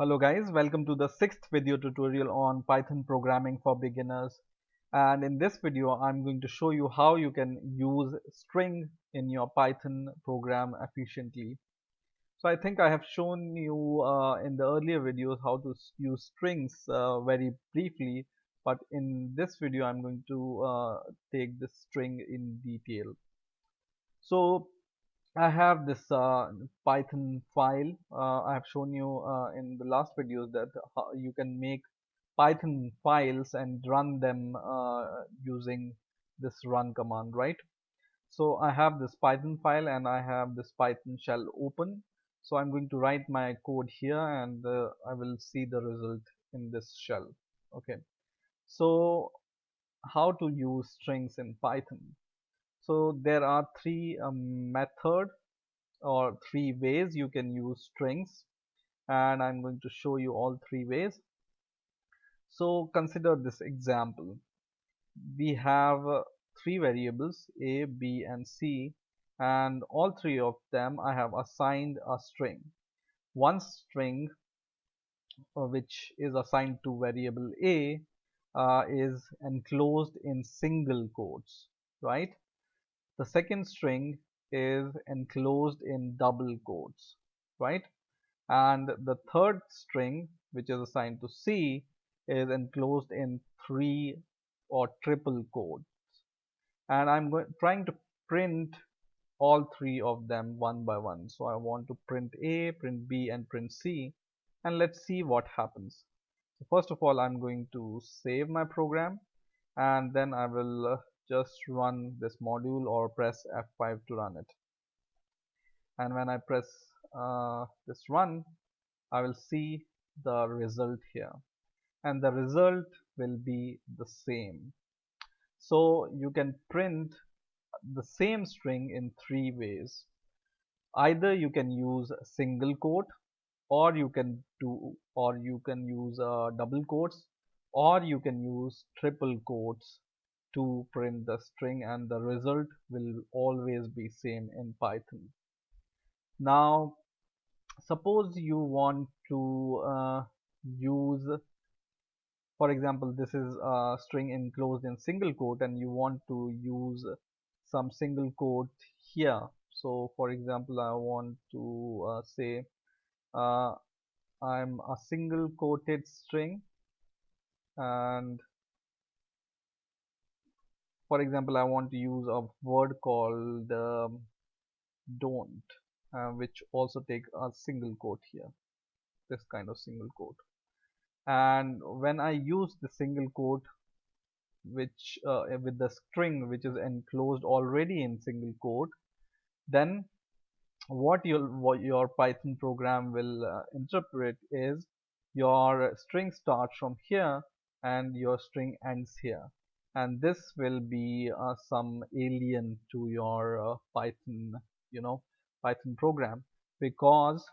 Hello guys, welcome to the sixth video tutorial on Python programming for beginners. And in this video, I'm going to show you how you can use string in your Python program efficiently. So I think I have shown you in the earlier videos how to use strings very briefly, but in this video, I'm going to take this string in detail. So I have this Python file. I have shown you in the last videos that how you can make Python files and run them using this run command, right? So I have this Python file and I have this Python shell open. So I'm going to write my code here and I will see the result in this shell. Okay. So how to use strings in Python? So there are three methods or three ways you can use strings, and I'm going to show you all three ways. So consider this example. We have three variables a, b and c, and all three of them I have assigned a string. One string which is assigned to variable a is enclosed in single quotes, right? The second string is enclosed in double quotes, right? And the third string, which is assigned to C, is enclosed in three or triple quotes. And I'm trying to print all three of them one by one. So I want to print A, print B, and print C, and let's see what happens. So first of all, I'm going to save my program, and then I will just run this module or press F5 to run it. And when I press this run, I will see the result here, and the result will be the same. So you can print the same string in three ways. Either you can use a single quote, or you can use double quotes, or you can use triple quotes to print the string, and the result will always be same in Python. Now suppose you want to use, for example, this is a string enclosed in single quote and you want to use some single quote here. So for example, I want to say uh, I'm a single quoted string, and for example I want to use a word called don't, which also take a single quote here, this kind of single quote. And when I use the single quote which with the string which is enclosed already in single quote, then what your Python program will interpret is your string starts from here and your string ends here, and this will be some alien to your Python, you know, Python program, because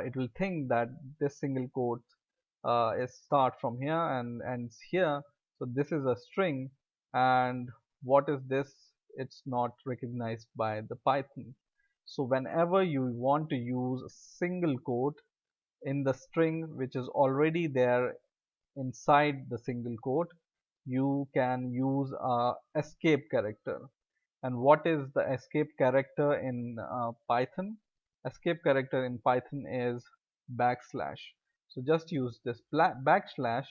it will think that this single quote is start from here and ends here. So this is a string, and what is this? It's not recognized by the Python. So whenever you want to use a single quote in the string which is already there inside the single quote, you can use a escape character. And what is the escape character in Python? Escape character in Python is backslash. So just use this backslash,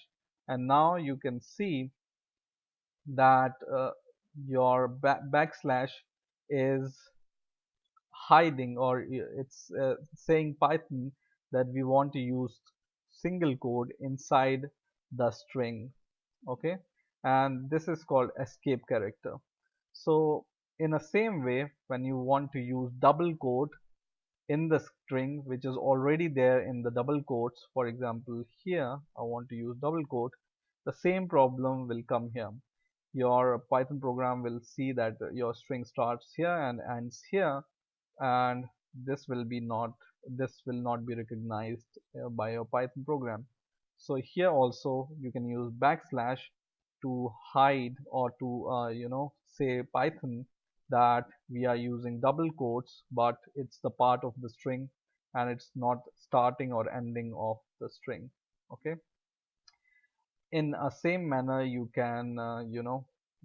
and now you can see that your backslash is hiding, or it's saying Python that we want to use single quote inside the string. Okay, and this is called escape character. So in the same way, when you want to use double quote in the string which is already there in the double quotes, for example here I want to use double quote, the same problem will come here. Your Python program will see that your string starts here and ends here, and this will not be recognized by your Python program. So here also you can use backslash to hide, or to say Python that we are using double quotes, but it's the part of the string and it's not starting or ending of the string. Okay, in a same manner you can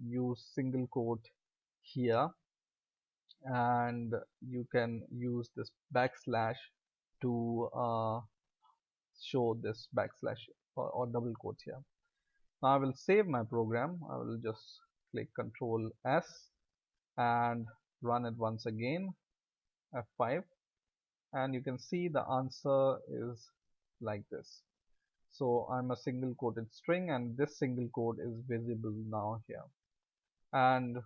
use single quote here, and you can use this backslash to show this backslash or double quote here. Now I will save my program. I will just click Control S and run it once again, F5, and you can see the answer is like this. So I'm a single quoted string, and this single quote is visible now here. And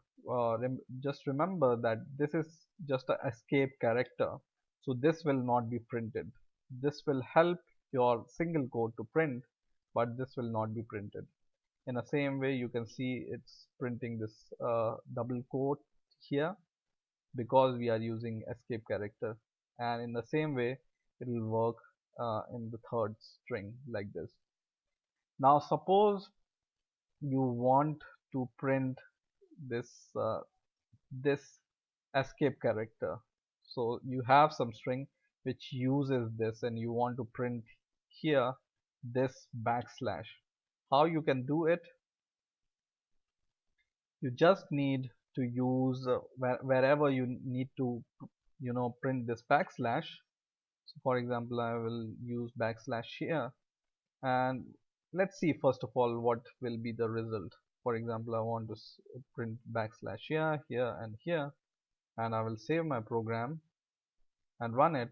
just remember that this is just an escape character, so this will not be printed. This will help your single quote to print, but this will not be printed. In the same way, you can see it's printing this double quote here because we are using escape character, and in the same way it will work in the third string like this. Now suppose you want to print this this escape character. So you have some string which uses this, and you want to print here this backslash. How you can do it? You just need to use wherever you need to print this backslash. So for example, I will use backslash here, and let's see first of all what will be the result. For example, I want to print backslash here, here, and here, and I will save my program and run it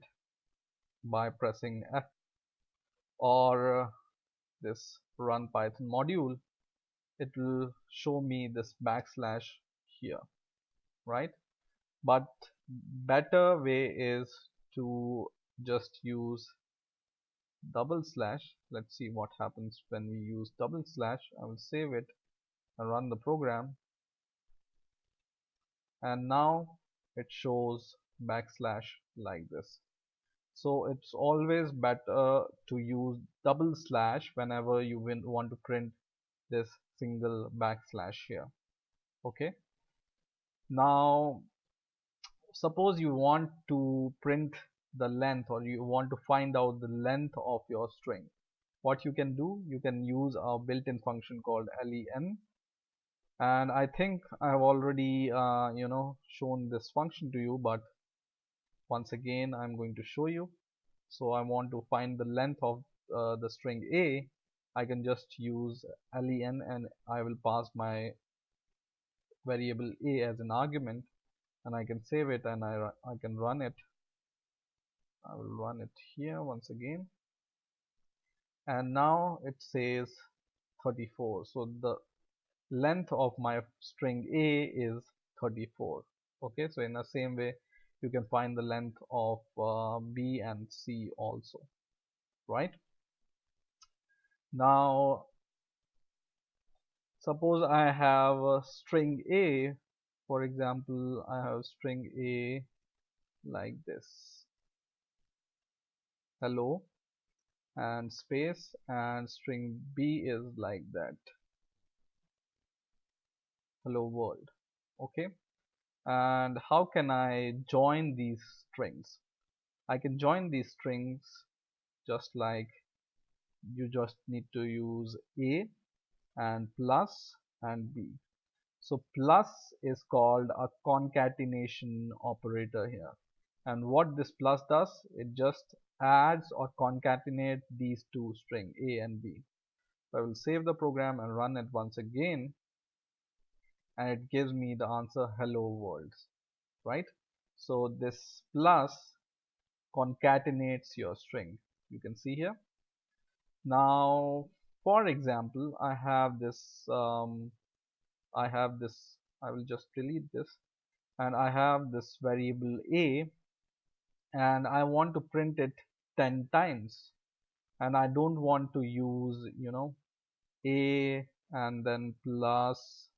by pressing F, or this run Python module. It will show me this backslash here, right? But better way is to just use double slash. Let's see what happens when we use double slash. I will save it and run the program, and now it shows backslash like this. So it's always better to use double slash whenever you want to print this single backslash here. Okay, now suppose you want to print the length, or you want to find out the length of your string. What you can do, you can use a built-in function called len, and I think I have already shown this function to you, but once again I'm going to show you. So I want to find the length of the string a. I can just use len, and I will pass my variable a as an argument, and I can save it, and I can run it. I will run it here once again, and now it says 34. So the length of my string a is 34. Okay, so in the same way you can find the length of b and c also, right? Now suppose I have a string a. For example, I have string a like this, hello, and space, and string b is like that, hello world. Okay, and how can I join these strings? I can join these strings just like, you just need to use a and plus and b. So plus is called a concatenation operator here, and what this plus does, it just adds or concatenate these two string a and b. So I will save the program and run it once again, and it gives me the answer hello world, right? So this plus concatenates your string, you can see here. Now for example, I have this, I will just delete this, and I have this variable a, and I want to print it 10 times, and I don't want to use a and then plus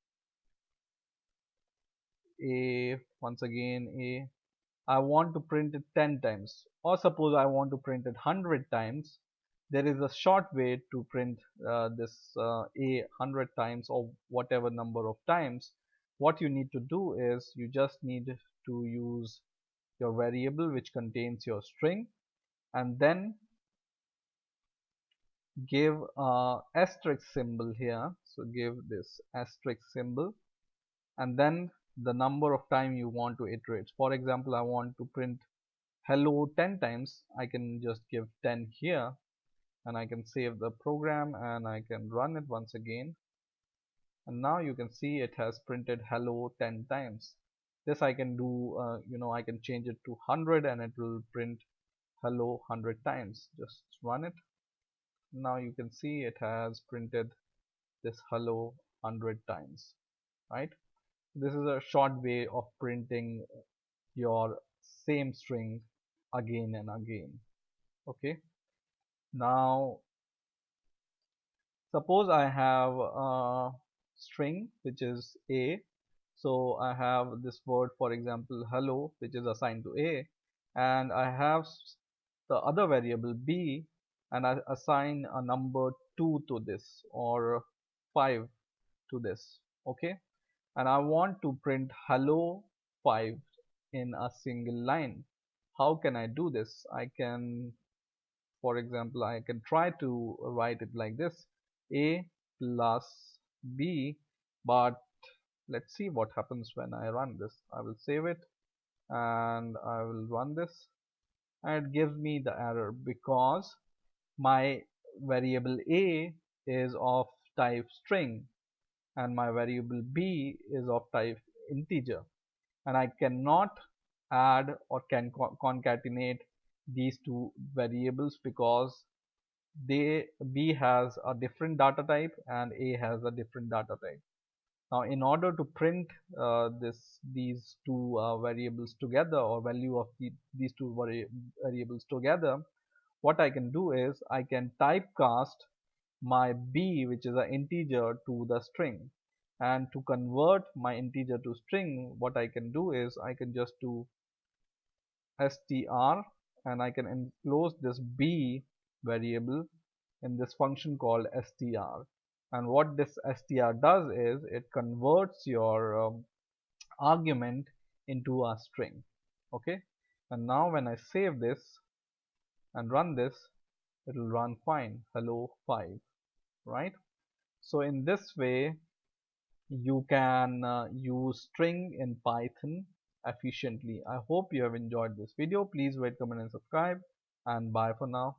a, once again a. I want to print it 10 times, or suppose I want to print it 100 times. There is a short way to print this a 100 times, or whatever number of times. What you need to do is you just need to use your variable which contains your string, and then give a asterisk symbol here. So give this asterisk symbol, and then the number of time you want to iterate. For example, I want to print hello 10 times. I can just give 10 here, and I can save the program and I can run it once again, and now you can see it has printed hello 10 times. This I can do, I can change it to 100 and it will print hello 100 times. Just run it. Now you can see it has printed this hello 100 times, right? This is a short way of printing your same string again and again. Okay, now suppose I have a string which is a, so I have this word, for example hello, which is assigned to a, and I have the other variable b, and I assign a number 2 to this, or 5 to this. Okay, and I want to print hello 5 in a single line. How can I do this? I can, for example, I can try to write it like this: a plus b, but let's see what happens when I run this. I will save it and I will run this, and it gives me the error because my variable a is of type string and my variable b is of type integer, and I cannot add or can concatenate these two variables because b has a different data type and a has a different data type. Now in order to print these two variables together, or value of these two variables together, what I can do is I can typecast my b, which is an integer, to the string. And to convert my integer to string, what I can do is I can just do str, and I can enclose this b variable in this function called str. And what this str does is it converts your argument into a string. Okay, and now when I save this and run this, it will run fine, hello 5, right? So in this way you can use string in Python efficiently. I hope you have enjoyed this video. Please rate, comment and subscribe, and bye for now.